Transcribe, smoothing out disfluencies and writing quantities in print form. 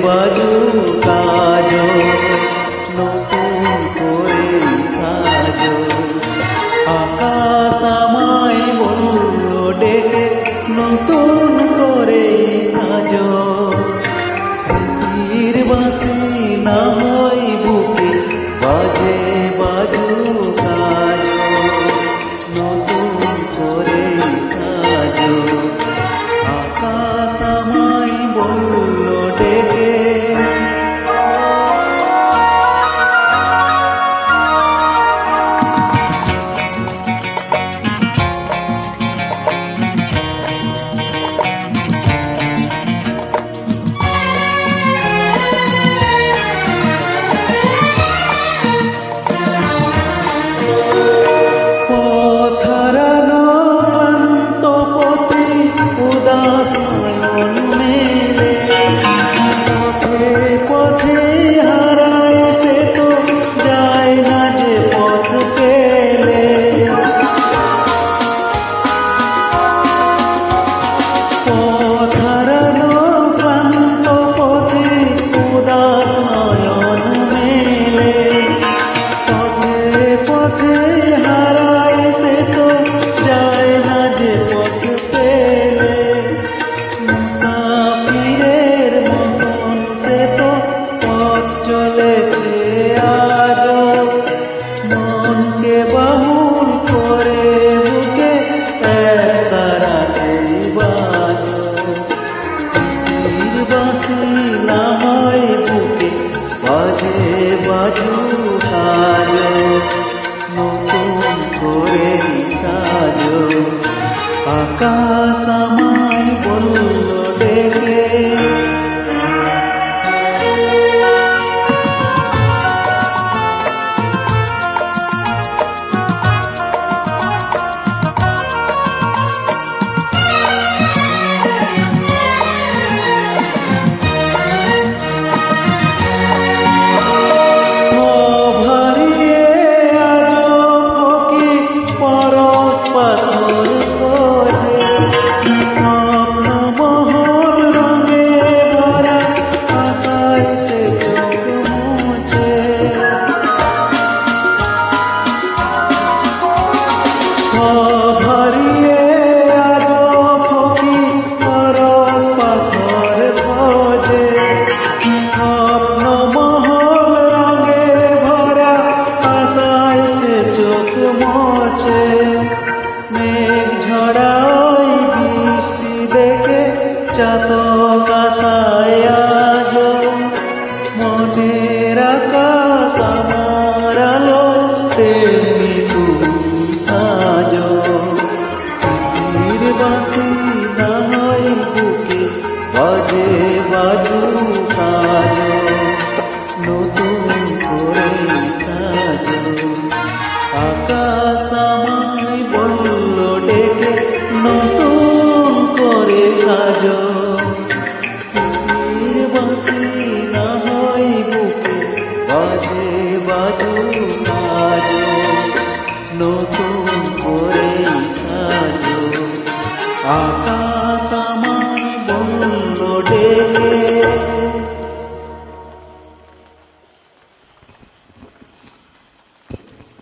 বাজু কাজো নতুন করে সাজো আকাশ আমায় বলল ডেকে নতুন করে সাজো স্মৃতির বাঁশি না হয় বুকে বাজে বাজু কাজো নতুন করে সাজো আকাশ আমায় বলল ডেকে বাহুল করে বুকে তারাতেই বাজো স্মৃতির বাঁশি না হয় বুকে বাজে বাজু সাজো নতুন করে সাজো আকাশ আমায় বলল ডেকে ভরিয়ে আজ ফকি পরশ পাথর খোঁজে স্বপ্ন মহল রঙে ভরা আশায় সে চোখ মোছে মেঘ ঝড়াই বৃষ্টি দেখে চাতক আশায় আজ মনের আকাশ আমার আলো তেমনি তুমি সাজো স্মৃতির বাঁশি না হয় বুকে বাজে বাজু কাজো নতুন করে সাজো আকাশ আমায় বলল ডেকে নতুন করে সাজো স্মৃতির বাঁশি না হয় বুকে বাজে বাজু কাজো নতুন করে সাজো আকাশ